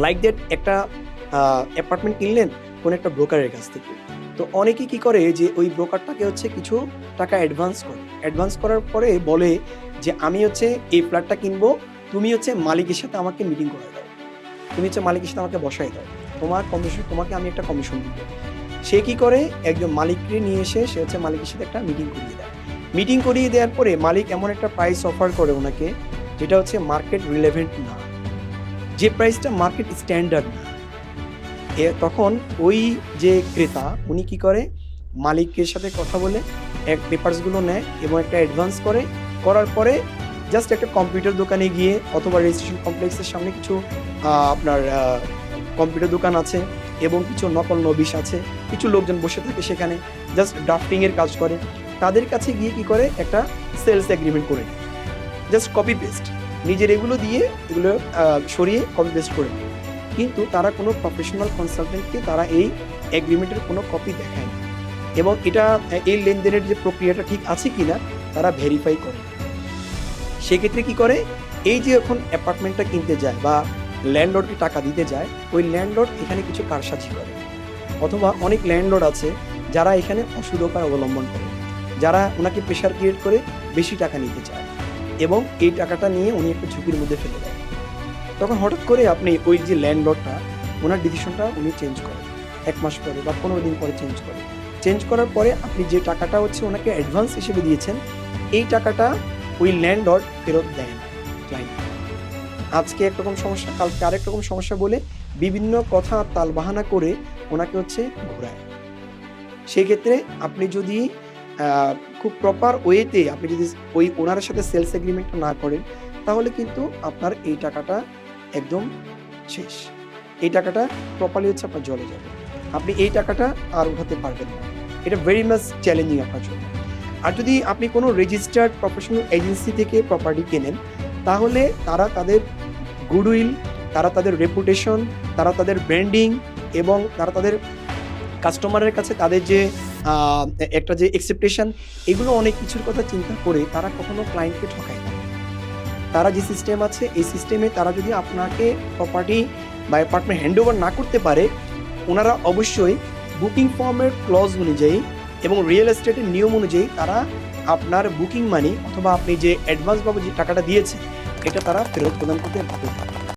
Like that একটা apartment কিনলেন কোনো একটা ব্রোকারের কাছ থেকে, তো অনেকেই কি করে যে ওই ব্রোকারটাকে হচ্ছে কিছু টাকা অ্যাডভান্স করার পরে বলে যে আমি হচ্ছে এই ফ্ল্যাটটা কিনবো, তুমি হচ্ছে মালিকের সাথে আমাকে মিটিং করে দাও, তুমি হচ্ছে মালিকের সাথে আমাকে বসাই দাও, তোমাকে আমি একটা কমিশন দিব। সে কি করে, একজন মালিককে নিয়ে এসে সে হচ্ছে মালিকের সাথে একটা মিটিং করিয়ে দেয়। মিটিং করিয়ে দেওয়ার পরে মালিক এমন একটা প্রাইস অফার করে ওনাকে যেটা হচ্ছে মার্কেট রিলেভেন্ট না, যে প্রাইসটা মার্কেট স্ট্যান্ডার্ড না। তখন ওই যে ক্রেতা উনি কি করে, মালিকের সাথে কথা বলে এক পেপারসগুলো নেয় এবং একটা অ্যাডভান্স করার পরে জাস্ট একটা কম্পিউটার দোকানে গিয়ে অথবা রেজিস্ট্রেশন কমপ্লেক্সের সামনে কিছু আপনার কম্পিউটার দোকান আছে এবং কিছু নকল নবিশ আছে, কিছু লোকজন বসে থাকে সেখানে জাস্ট ড্রাফটিংয়ের কাজ করে, তাদের কাছে গিয়ে কি করে একটা সেলস এগ্রিমেন্ট করে নেয়, জাস্ট কপি পেস্ট, নিজের এগুলো দিয়ে এগুলো সরিয়ে কপি পেস্ট করে নেয়। কিন্তু তারা কোনো প্রফেশনাল কনসালটেন্টকে তারা এই এগ্রিমেন্টের কোনো কপি দেখায় না এবং এটা এই লেনদেনের যে প্রক্রিয়াটা ঠিক আছে কিনা তারা ভেরিফাই করে। সেক্ষেত্রে কি করে, এই যে এখন অ্যাপার্টমেন্টটা কিনতে যায় বা ল্যান্ডলর্ডকে টাকা দিতে যায়, ওই ল্যান্ডলর্ড এখানে কিছু কারসাজি করে, অথবা অনেক ল্যান্ডলর্ড আছে যারা এখানে অসুদকার অবলম্বন করে, যারা ওনাকে প্রেশার ক্রিয়েট করে বেশি টাকা নিতে চায় এবং এই টাকাটা নিয়ে উনি একটা ঝুঁকির মধ্যে ফেলে দেয়। তখন হঠাৎ করে আপনি ওই যে ল্যান্ডলর্ডটা ওনার ডিসিশনটা উনি চেঞ্জ করেন 1 মাস পরে বা 15 দিন পরে চেঞ্জ করার পরে আপনি যে টাকাটা হচ্ছে ওনাকে অ্যাডভান্স হিসেবে দিয়েছেন, এই টাকাটা ওই ল্যান্ডলর্ড ফেরত দেয় না ক্লায়েন্ট। আজকে একরকম সমস্যা, কালকে আরেক রকম সমস্যা বলে বিভিন্ন কথা তালবাহানা করে ওনাকে হচ্ছে ঘোরায়। সেক্ষেত্রে আপনি যদি খুব প্রপার ওয়েতে আপনি যদি ওই ওনারের সাথে সেলস এগ্রিমেন্টটা না করেন, তাহলে কিন্তু আপনার এই টাকাটা একদম শেষ, এই টাকাটা প্রপারলি হচ্ছে আপনার জলে যাবে, আপনি এই টাকাটা আর উঠাতে পারবেন না। এটা ভেরি মাচ চ্যালেঞ্জিং আপনার জন্য। আর যদি আপনি কোনো রেজিস্টার্ড প্রফেশনাল এজেন্সি থেকে প্রপার্টি কেনেন, তাহলে তারা তাদের গুডউইল, তারা তাদের রেপুটেশন, তারা তাদের ব্র্যান্ডিং এবং তারা তাদের কাস্টমারের কাছে তাদের যে একটা যে এক্সেপ্টেশন, এগুলো অনেক কিছুর কথা চিন্তা করে তারা কখনো ক্লায়েন্টকে ঠকায় না। তারা যে সিস্টেম আছে এই সিস্টেমে তারা যদি আপনাকে প্রপার্টি বা অ্যাপার্টমেন্ট হ্যান্ডওভার না করতে পারে, ওনারা অবশ্যই বুকিং ফর্মের ক্লজ অনুযায়ী এবং রিয়েল এস্টেটের নিয়ম অনুযায়ী তারা আপনার বুকিং মানি অথবা আপনি যে অ্যাডভান্স বাবু যে টাকাটা দিয়েছে এটা তারা ফেরত প্রদান করতে বাধ্য।